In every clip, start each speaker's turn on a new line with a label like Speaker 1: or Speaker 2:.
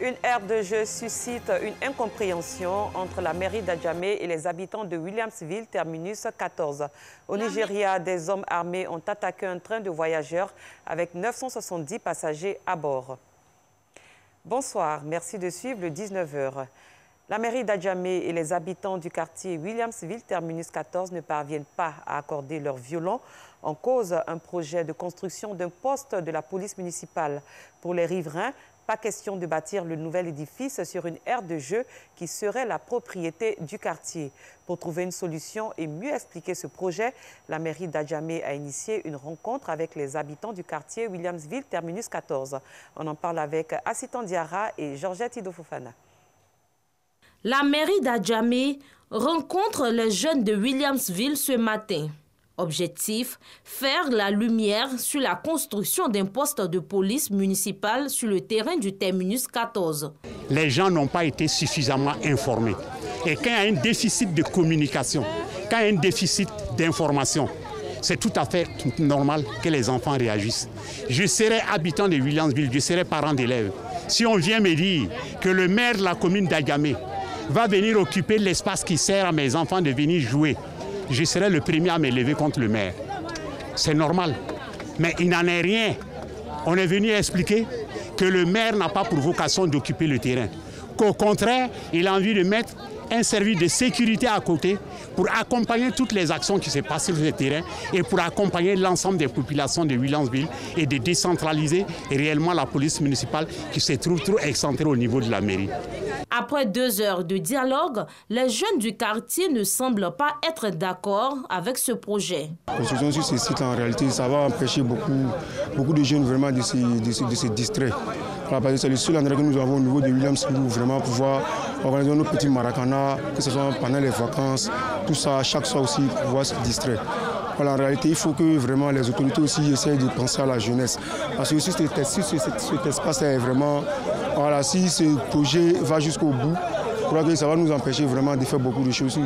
Speaker 1: Une aire de jeu suscite une incompréhension entre la mairie d'Adjamé et les habitants de Williamsville, terminus 14. Au Nigeria, des hommes armés ont attaqué un train de voyageurs avec 970 passagers à bord. Bonsoir, merci de suivre le 19h. La mairie d'Adjamé et les habitants du quartier Williamsville, terminus 14, ne parviennent pas à accorder leur violon. En cause, un projet de construction d'un poste de la police municipale. Pour les riverains, pas question de bâtir le nouvel édifice sur une aire de jeu qui serait la propriété du quartier. Pour trouver une solution et mieux expliquer ce projet, la mairie d'Adjamé a initié une rencontre avec les habitants du quartier Williamsville, terminus 14. On en parle avec Assitan Diarra et Georgette Idofofana.
Speaker 2: La mairie d'Adjamé rencontre les jeunes de Williamsville ce matin. Objectif, faire la lumière sur la construction d'un poste de police municipale sur le terrain du terminus 14.
Speaker 3: Les gens n'ont pas été suffisamment informés. Et quand il y a un déficit de communication, quand il y a un déficit d'information, c'est tout à fait normal que les enfants réagissent. Je serai habitant de Williamsville, je serai parent d'élèves. Si on vient me dire que le maire de la commune d'Adjamé va venir occuper l'espace qui sert à mes enfants de venir jouer, je serai le premier à me lever contre le maire. C'est normal. Mais il n'en est rien. On est venu expliquer que le maire n'a pas pour vocation d'occuper le terrain. Qu'au contraire, il a envie de mettre un service de sécurité à côté pour accompagner toutes les actions qui se passent sur le terrain et pour accompagner l'ensemble des populations de Williamsville et de décentraliser réellement la police municipale qui se trouve trop excentrée au niveau de la mairie.
Speaker 2: Après 2 heures de dialogue, les jeunes du quartier ne semblent pas être d'accord avec ce projet.
Speaker 4: La construction sur ce site, en réalité, ça va empêcher beaucoup de jeunes vraiment de se distraire. Parce que c'est le seul endroit que nous avons au niveau de Williamsville pour vraiment pouvoir organiser nos petits maracana, que ce soit pendant les vacances, tout ça, chaque soir aussi, pour pouvoir se distraire. Voilà, en réalité, il faut que vraiment les autorités aussi essayent de penser à la jeunesse. Parce que si cet espace est vraiment... Voilà, si ce projet va jusqu'au bout, je crois que ça va nous empêcher vraiment de faire beaucoup de choses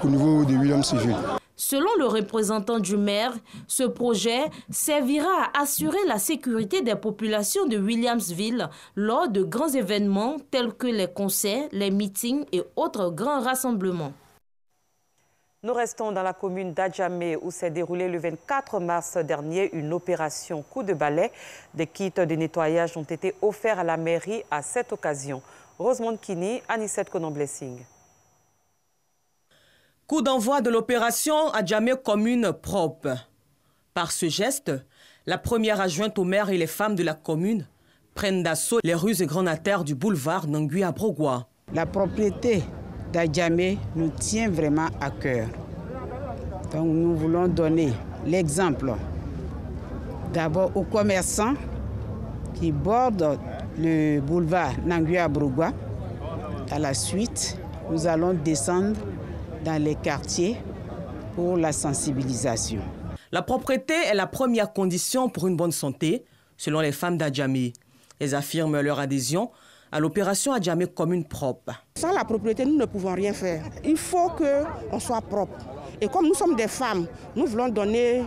Speaker 4: au niveau de Williamsville.
Speaker 2: Selon le représentant du maire, ce projet servira à assurer la sécurité des populations de Williamsville lors de grands événements tels que les concerts, les meetings et autres grands rassemblements.
Speaker 1: Nous restons dans la commune d'Adjamé où s'est déroulée le 24 mars dernier une opération coup de balai. Des kits de nettoyage ont été offerts à la mairie à cette occasion. Rosemonde Kini, Anissette Konon-Blessing.
Speaker 5: Coup d'envoi de l'opération Adjamé commune propre. Par ce geste, la première adjointe au maire et les femmes de la commune prennent d'assaut les rues et grandes artères du boulevard Nangui-Abrogwa.
Speaker 6: La propriété d'Adjamé nous tient vraiment à cœur. Donc nous voulons donner l'exemple d'abord aux commerçants qui bordent le boulevard Nangui-Abrogwa. À la suite, nous allons descendre dans les quartiers pour la sensibilisation.
Speaker 5: La propreté est la première condition pour une bonne santé, selon les femmes d'Adjamé. Elles affirment leur adhésion à l'opération Adjamé commune propre.
Speaker 7: Sans la propriété, nous ne pouvons rien faire. Il faut qu'on soit propre. Et comme nous sommes des femmes, nous voulons donner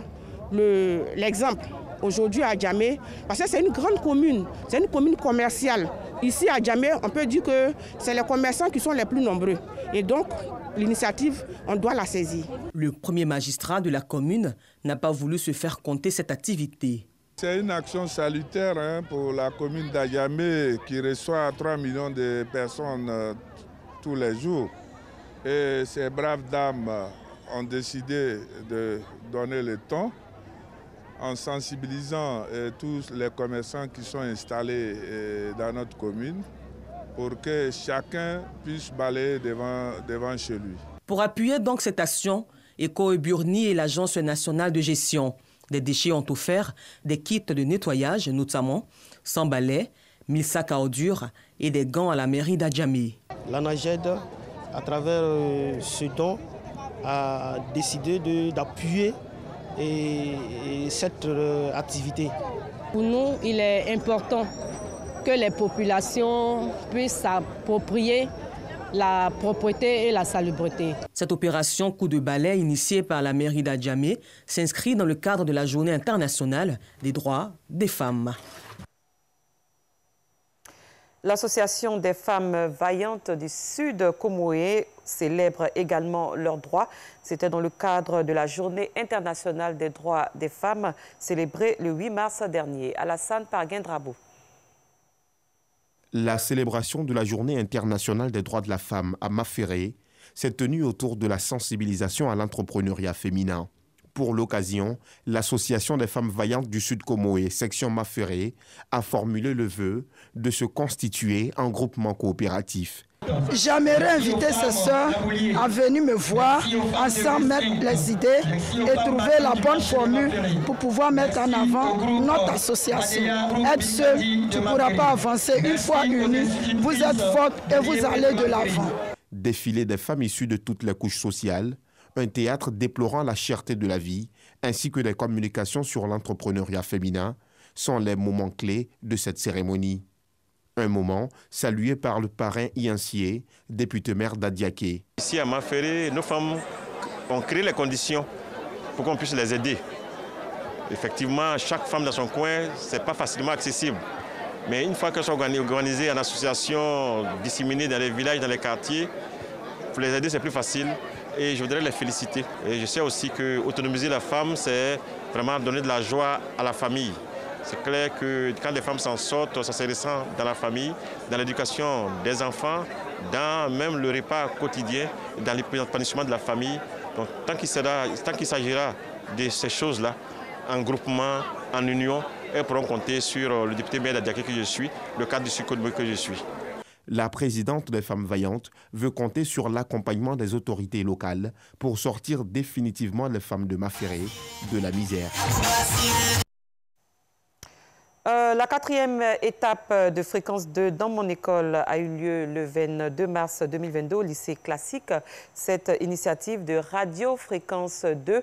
Speaker 7: l'exemple aujourd'hui à Adjamé, parce que c'est une grande commune, c'est une commune commerciale. Ici à Adjamé, on peut dire que c'est les commerçants qui sont les plus nombreux. Et donc, l'initiative, on doit la saisir.
Speaker 5: Le premier magistrat de la commune n'a pas voulu se faire compter cette activité.
Speaker 8: C'est une action salutaire pour la commune d'Adjamé qui reçoit 3 millions de personnes tous les jours. Et ces braves dames ont décidé de donner le ton en sensibilisant tous les commerçants qui sont installés dans notre commune pour que chacun puisse balayer devant chez lui.
Speaker 5: Pour appuyer donc cette action, Eco-Burni et l'Agence nationale de gestion des déchets ont offert des kits de nettoyage, notamment 100 balais, 1000 sacs à ordures et des gants à la mairie d'Adjamé.
Speaker 9: L'ANAGED, à travers ce don, a décidé d'appuyer cette activité.
Speaker 10: Pour nous, il est important que les populations puissent s'approprier la propreté et la salubrité.
Speaker 5: Cette opération coup de balai initiée par la mairie d'Adjamé s'inscrit dans le cadre de la Journée internationale des droits des femmes.
Speaker 1: L'association des femmes vaillantes du Sud Comoé célèbre également leurs droits. C'était dans le cadre de la Journée internationale des droits des femmes célébrée le 8 mars dernier. Alassane Parguin-Drabo.
Speaker 11: La célébration de la Journée internationale des droits de la femme à Maféré s'est tenue autour de la sensibilisation à l'entrepreneuriat féminin. Pour l'occasion, l'Association des femmes vaillantes du Sud Comoé, section Maféré, a formulé le vœu de se constituer en groupement coopératif.
Speaker 12: J'aimerais inviter ces sœurs à venir me voir, ensemble mettre les idées et trouver la bonne formule pour pouvoir mettre en avant notre association. Être seul, tu ne pourras pas avancer. Une fois unis, vous êtes forte et vous allez de l'avant.
Speaker 11: Défilé des femmes issues de toutes les couches sociales, un théâtre déplorant la cherté de la vie, ainsi que des communications sur l'entrepreneuriat féminin, sont les moments clés de cette cérémonie. Un moment salué par le parrain Iancier, député-maire d'Adiaké.
Speaker 13: Ici à Maféré, nos femmes ont créé les conditions pour qu'on puisse les aider. Effectivement, chaque femme dans son coin, ce n'est pas facilement accessible. Mais une fois qu'elles sont organisées en association, disséminées dans les villages, dans les quartiers, pour les aider, c'est plus facile. Et je voudrais les féliciter. Et je sais aussi que autonomiser la femme, c'est vraiment donner de la joie à la famille. C'est clair que quand les femmes s'en sortent, ça se ressent dans la famille, dans l'éducation des enfants, dans même le repas quotidien, dans l'épanouissement de la famille. Donc tant qu'il s'agira de ces choses-là, en groupement, en union, elles pourront compter sur le député-maire d'Adiaké que je suis, le cadre du Sud Comoé que je suis.
Speaker 11: La présidente des femmes vaillantes veut compter sur l'accompagnement des autorités locales pour sortir définitivement les femmes de Maféré de la misère.
Speaker 1: La 4e étape de Fréquence 2 dans mon école a eu lieu le 22 mars 2022 au lycée classique. Cette initiative de Radio Fréquence 2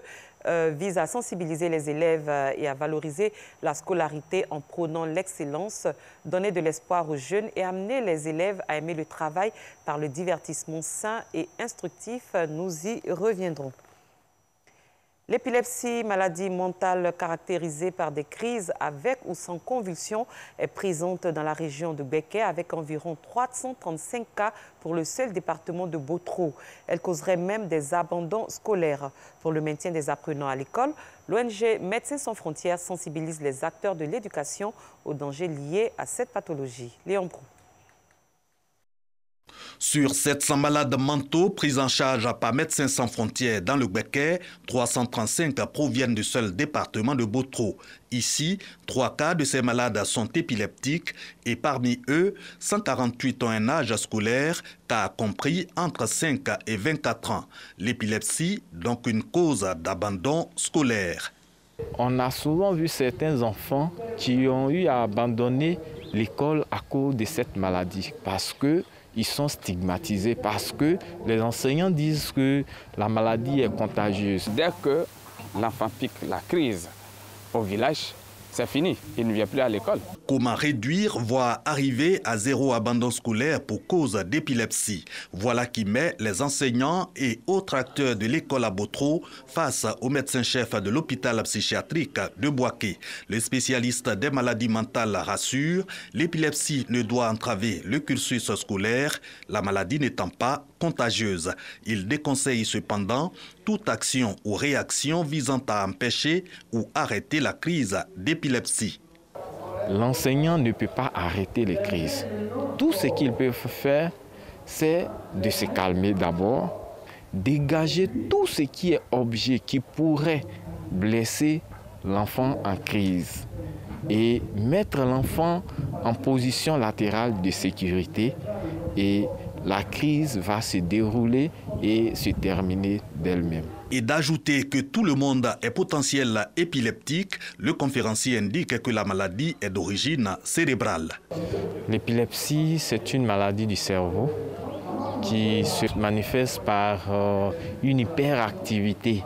Speaker 1: vise à sensibiliser les élèves et à valoriser la scolarité en prônant l'excellence, donner de l'espoir aux jeunes et amener les élèves à aimer le travail par le divertissement sain et instructif. Nous y reviendrons. L'épilepsie, maladie mentale caractérisée par des crises avec ou sans convulsion, est présente dans la région de Béké avec environ 335 cas pour le seul département de Botro. Elle causerait même des abandons scolaires. Pour le maintien des apprenants à l'école, l'ONG Médecins sans frontières sensibilise les acteurs de l'éducation aux dangers liés à cette pathologie. Léon Brou.
Speaker 14: Sur 700 malades mentaux pris en charge par Médecins sans frontières dans le Béké, 335 proviennent du seul département de Botro. Ici, 3 cas de ces malades sont épileptiques et parmi eux, 148 ont un âge scolaire, cas compris entre 5 et 24 ans. L'épilepsie, donc une cause d'abandon scolaire.
Speaker 15: On a souvent vu certains enfants qui ont eu à abandonner l'école à cause de cette maladie parce qu'ils sont stigmatisés, parce que les enseignants disent que la maladie est contagieuse.
Speaker 16: Dès que l'enfant pique la crise au village, c'est fini, il ne vient plus à l'école.
Speaker 14: Comment réduire, voire arriver à 0 abandon scolaire pour cause d'épilepsie? Voilà qui met les enseignants et autres acteurs de l'école à Botro face au médecin-chef de l'hôpital psychiatrique de Boaké. Le spécialiste des maladies mentales rassure, l'épilepsie ne doit entraver le cursus scolaire, la maladie n'étant pas contagieuse. Il déconseille cependant toute action ou réaction visant à empêcher ou arrêter la crise d'épilepsie.
Speaker 15: L'enseignant ne peut pas arrêter les crises. Tout ce qu'il peut faire, c'est de se calmer d'abord, dégager tout ce qui est objet qui pourrait blesser l'enfant en crise et mettre l'enfant en position latérale de sécurité et la crise va se dérouler et se terminer d'elle-même.
Speaker 14: Et d'ajouter que tout le monde est potentiel épileptique, le conférencier indique que la maladie est d'origine cérébrale.
Speaker 15: L'épilepsie, c'est une maladie du cerveau qui se manifeste par une hyperactivité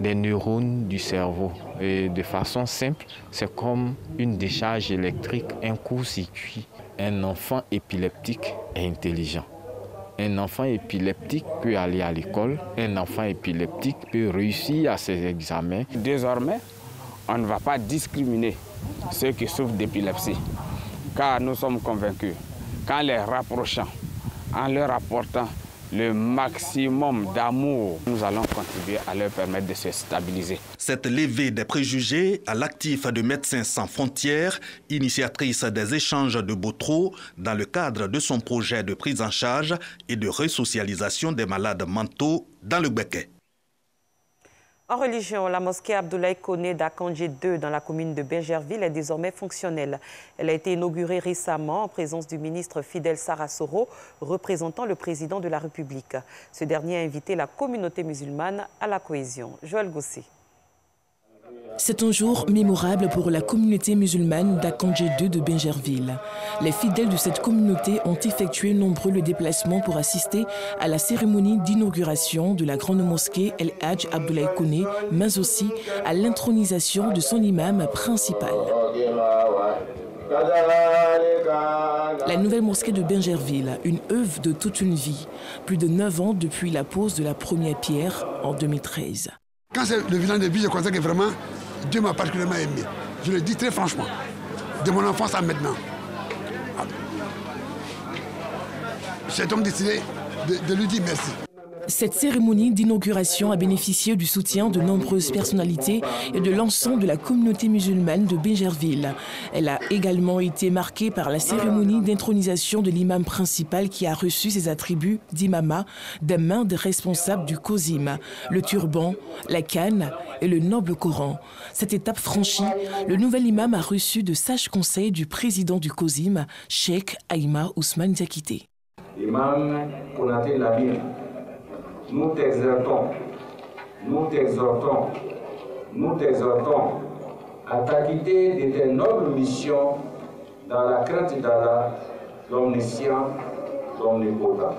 Speaker 15: des neurones du cerveau. Et de façon simple, c'est comme une décharge électrique, un court-circuit. Un enfant épileptique est intelligent. Un enfant épileptique peut aller à l'école. Un enfant épileptique peut réussir à ses examens.
Speaker 16: Désormais, on ne va pas discriminer ceux qui souffrent d'épilepsie, car nous sommes convaincus qu'en les rapprochant, en leur apportant le maximum d'amour, nous allons contribuer à leur permettre de se stabiliser.
Speaker 14: Cette levée des préjugés à l'actif de Médecins sans frontières, initiatrice des échanges de Botro dans le cadre de son projet de prise en charge et de resocialisation des malades mentaux dans le Béké.
Speaker 1: En religion, la mosquée Abdoulaye Koné d'Akandjé 2 dans la commune de Bingerville est désormais fonctionnelle. Elle a été inaugurée récemment en présence du ministre Fidel Sarasoro, représentant le président de la République. Ce dernier a invité la communauté musulmane à la cohésion. Joël Gossi.
Speaker 17: C'est un jour mémorable pour la communauté musulmane d'Akandjé 2 de Bingerville. Les fidèles de cette communauté ont effectué nombreux déplacements pour assister à la cérémonie d'inauguration de la grande mosquée El Hadj Abdoulaye Koné, mais aussi à l'intronisation de son imam principal. La nouvelle mosquée de Bingerville, une œuvre de toute une vie, plus de 9 ans depuis la pose de la première pierre en 2013.
Speaker 18: Quand c'est le village de vie, je constate que vraiment Dieu m'a particulièrement aimé. Je le dis très franchement, de mon enfance à maintenant. J'ai donc décidé de lui dire merci.
Speaker 17: Cette cérémonie d'inauguration a bénéficié du soutien de nombreuses personnalités et de l'ensemble de la communauté musulmane de Bingerville. Elle a également été marquée par la cérémonie d'intronisation de l'imam principal qui a reçu ses attributs d'imama des mains des responsables du COSIM, le turban, la canne et le noble Coran. Cette étape franchie, le nouvel imam a reçu de sages conseils du président du COSIM, Cheikh Aïma Ousmane Diakité.
Speaker 19: Imam Konaté Lamine, nous t'exhortons à t'acquitter de tes nobles missions dans la crainte d'Allah, l'omniscient, l'omnipotent.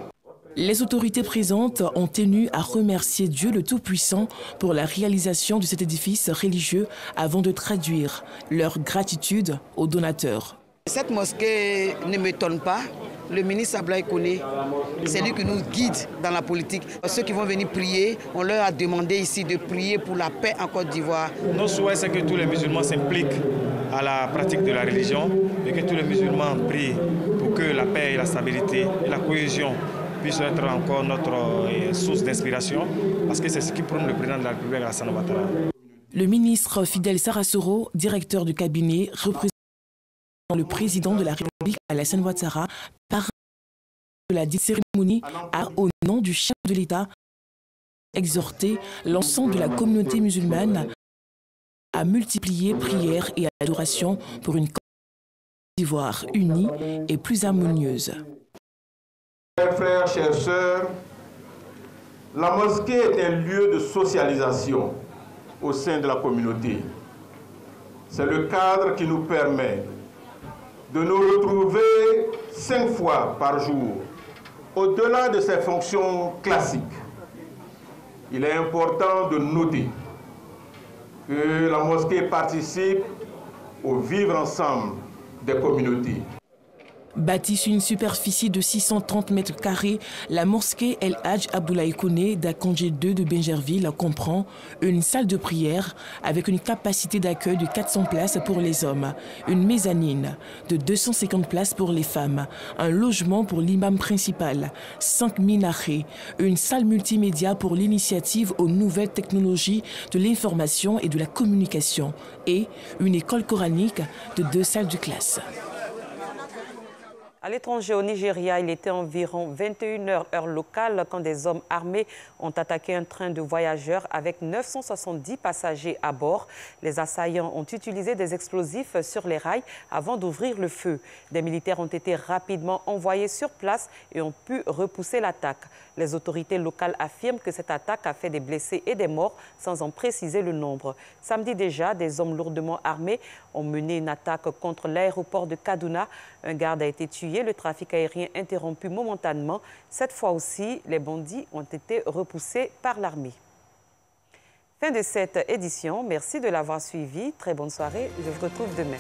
Speaker 17: Les autorités présentes ont tenu à remercier Dieu le Tout-Puissant pour la réalisation de cet édifice religieux avant de traduire leur gratitude aux donateurs.
Speaker 6: Cette mosquée ne m'étonne pas. Le ministre Abdoulaye Koné, c'est lui qui nous guide dans la politique. Ceux qui vont venir prier, on leur a demandé ici de prier pour la paix en Côte d'Ivoire.
Speaker 20: Notre souhait, c'est que tous les musulmans s'impliquent à la pratique de la religion et que tous les musulmans prient pour que la paix et la stabilité et la cohésion puissent être encore notre source d'inspiration, parce que c'est ce qui prône le président de la République, Alassane Ouattara.
Speaker 17: Le ministre Fidel Sarasoro, directeur du cabinet, représentant le président de la République, Alassane Ouattara, par de la cérémonie, a, au nom du chef de l'État, exhorté l'ensemble de la communauté musulmane à multiplier prières et adorations pour une Côte d'Ivoire unie et plus harmonieuse.
Speaker 19: Chers frères, chères sœurs, la mosquée est un lieu de socialisation au sein de la communauté. C'est le cadre qui nous permet de nous retrouver 5 fois par jour. Au-delà de ses fonctions classiques, il est important de noter que la mosquée participe au vivre ensemble des communautés.
Speaker 17: Bâtie sur une superficie de 630 mètres carrés, la mosquée El Hadj Abdoulaye Koné d'Akandjé 2 de Bingerville comprend une salle de prière avec une capacité d'accueil de 400 places pour les hommes, une mezzanine de 250 places pour les femmes, un logement pour l'imam principal, 5 minarets, une salle multimédia pour l'initiative aux nouvelles technologies de l'information et de la communication et une école coranique de 2 salles de classe.
Speaker 1: À l'étranger, au Nigeria, il était environ 21h heure locale quand des hommes armés ont attaqué un train de voyageurs avec 970 passagers à bord. Les assaillants ont utilisé des explosifs sur les rails avant d'ouvrir le feu. Des militaires ont été rapidement envoyés sur place et ont pu repousser l'attaque. Les autorités locales affirment que cette attaque a fait des blessés et des morts sans en préciser le nombre. Samedi déjà, des hommes lourdement armés ont mené une attaque contre l'aéroport de Kaduna. Un garde a été tué, le trafic aérien interrompu momentanément. Cette fois aussi, les bandits ont été repoussés par l'armée. Fin de cette édition. Merci de l'avoir suivi. Très bonne soirée. Je vous retrouve demain.